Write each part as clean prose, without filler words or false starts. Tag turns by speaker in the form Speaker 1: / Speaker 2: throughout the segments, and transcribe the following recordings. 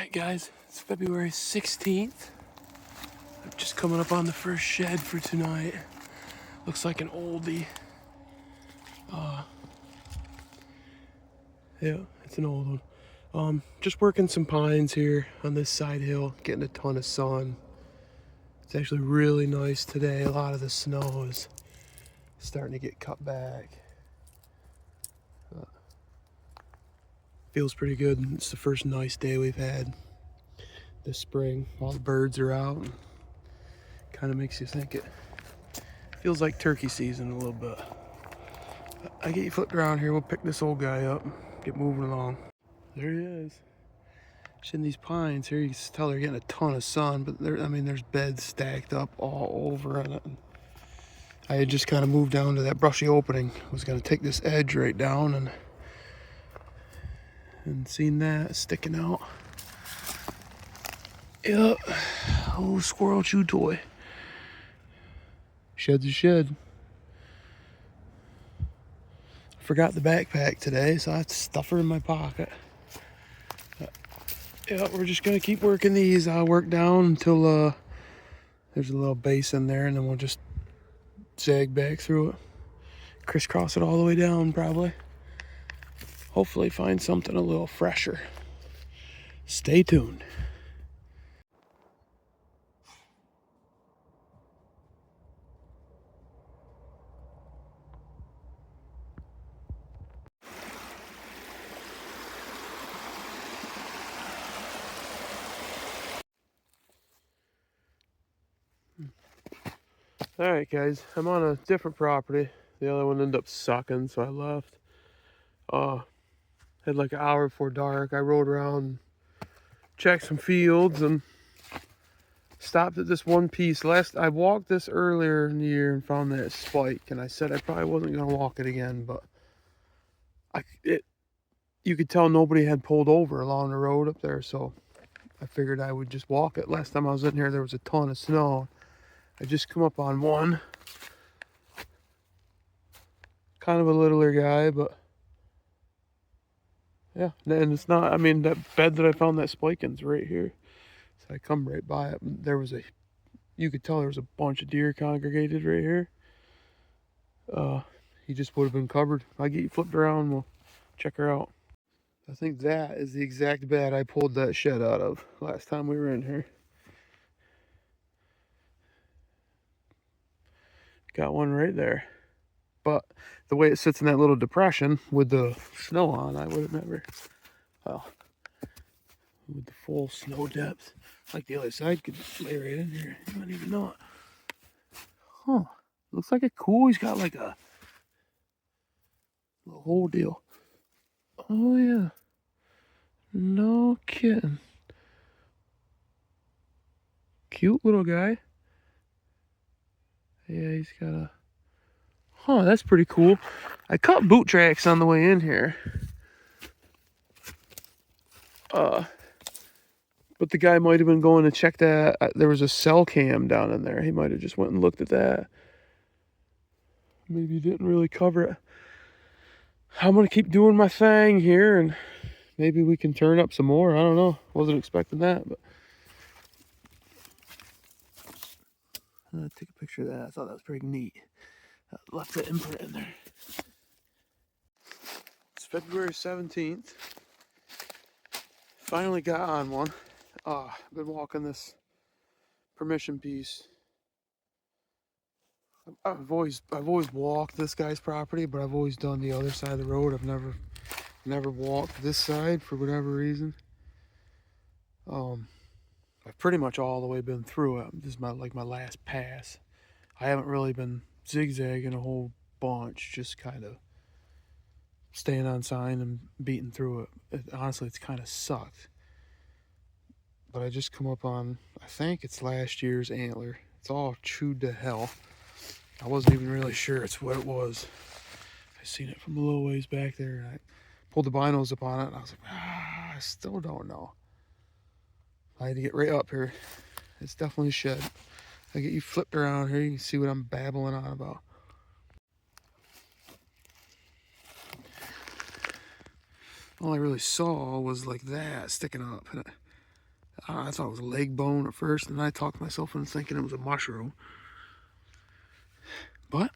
Speaker 1: Alright guys, it's February 16th. I'm just coming up on the first shed for tonight. Looks like an oldie. Yeah, it's an old one. Just working some pines here on this side hill, getting a ton of sun. It's actually really nice today. A lot of the snow is starting to get cut back. Feels pretty good. It's the first nice day we've had this spring. All the birds are out. Kind of makes you think it feels like turkey season a little bit. I get you flipped around here. We'll pick this old guy up, get moving along. There he is. Just in these pines here, you can tell they're getting a ton of sun, but there's beds stacked up all over on it. I had just kind of moved down to that brushy opening. I was going to take this edge right down and seen that sticking out. Yep. Oh, squirrel chew toy. Shed's a shed. Forgot the backpack today, so I have to stuff her in my pocket. Yeah, we're just gonna keep working these. I'll work down until there's a little base in there, and then we'll just zag back through it. Crisscross it all the way down, probably. Hopefully find something a little fresher. Stay tuned. Alright guys, I'm on a different property. The other one ended up sucking, so I left. Had like an hour before dark. I rode around, checked some fields, and stopped at this one piece. I walked this earlier in the year and found that spike, and I said I probably wasn't gonna walk it again, but you could tell nobody had pulled over along the road up there, so I figured I would just walk it. Last time I was in here, there was a ton of snow. I just come up on one. Kind of a littler guy, but yeah. And it's not, that bed that I found that spike in's right here. So I come right by it. You could tell there was a bunch of deer congregated right here. He just would have been covered. I'll get you flipped around, we'll check her out. I think that is the exact bed I pulled that shed out of last time we were in here. Got one right there. But the way it sits in that little depression with the snow on, I would have never, well, with the full snow depth, like the other side could lay right in here. You don't even know it. Huh. Looks like a cool. He's got like a whole deal. Oh, yeah. No kidding. Cute little guy. Yeah, he's got a... Huh, that's pretty cool. I caught boot tracks on the way in here. But the guy might have been going to check that. There was a cell cam down in there. He might have just went and looked at that. Maybe he didn't really cover it. I'm going to keep doing my thing here, and maybe we can turn up some more. I don't know. Wasn't expecting that, but... take a picture of that. I thought that was pretty neat. Left the imprint in there. It's February 17th. Finally got on one. I've been walking this permission piece. I've always walked this guy's property, but I've always done the other side of the road. I've never walked this side for whatever reason. I've pretty much all the way been through it. This is my last pass. I haven't really been zigzagging a whole bunch, just kind of staying on sign and beating through it. Honestly, it's kind of sucked. But I just come up on, I think it's last year's antler. It's all chewed to hell. I wasn't even really sure it's what it was. I seen it from a little ways back there, and I pulled the binos up on it, and I was like, I still don't know. I had to get right up here. It's definitely a shed. I get you flipped around here, you can see what I'm babbling on about. All I really saw was like that sticking up. And I thought it was a leg bone at first, and I talked myself into thinking it was a mushroom. But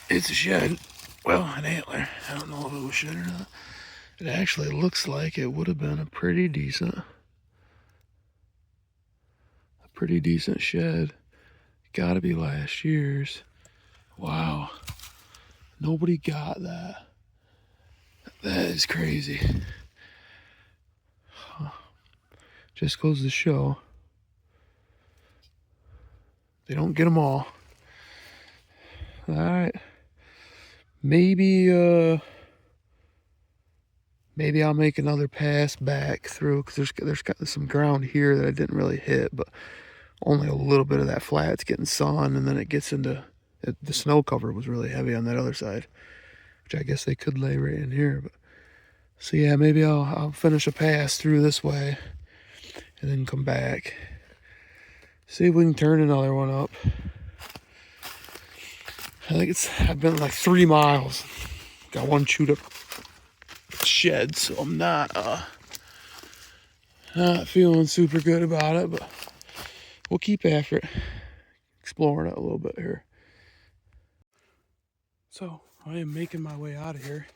Speaker 1: it's a shed. Well, an antler. I don't know if it was shed or not. It actually looks like it would have been a pretty decent shed. Gotta be last year's. Wow. Nobody got that. That is crazy. Huh. Just goes to show they don't get them all. All right. Maybe I'll make another pass back through, because there's got some ground here that I didn't really hit, but only a little bit of that flat's getting sun, and then it gets into the snow cover was really heavy on that other side, which I guess they could lay right in here. But so yeah, maybe I'll finish a pass through this way and then come back, see if we can turn another one up. I think I've been like 3 miles, got one chewed up shed, so I'm not feeling super good about it, but we'll keep after it, exploring it a little bit here. So I am making my way out of here.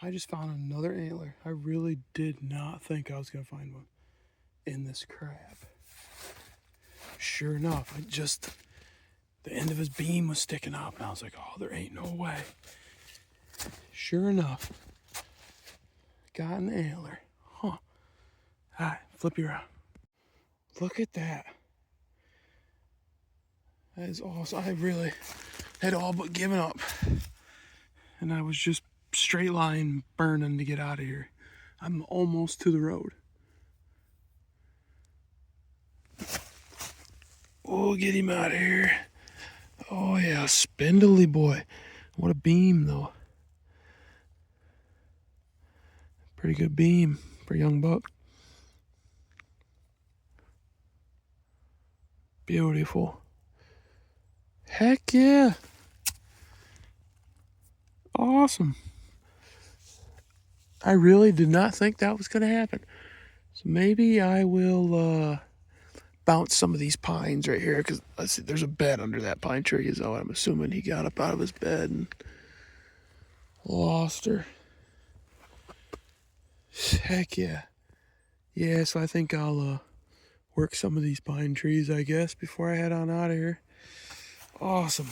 Speaker 1: I just found another antler. I really did not think I was gonna find one in this crap. Sure enough, the end of his beam was sticking up, and I was like, oh, there ain't no way. Sure enough, got an antler. Huh. All right, flip you around. Look at that. That is awesome. I really had all but given up. And I was just straight line burning to get out of here. I'm almost to the road. Oh, get him out of here. Oh yeah, spindly boy. What a beam though. Pretty good beam for a young buck. Beautiful. Heck yeah. Awesome. I really did not think that was going to happen. So maybe I will bounce some of these pines right here, because let's see, there's a bed under that pine tree, so I'm assuming he got up out of his bed and lost her. Heck yeah. Yeah, so I think I'll work some of these pine trees, I guess, before I head on out of here. Awesome.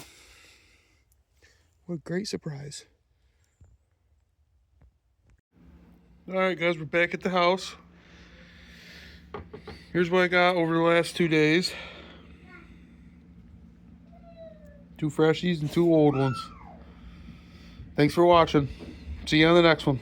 Speaker 1: What a great surprise. Alright guys, we're back at the house. Here's what I got over the last 2 days. 2 freshies and 2 old ones. Thanks for watching. See you on the next one.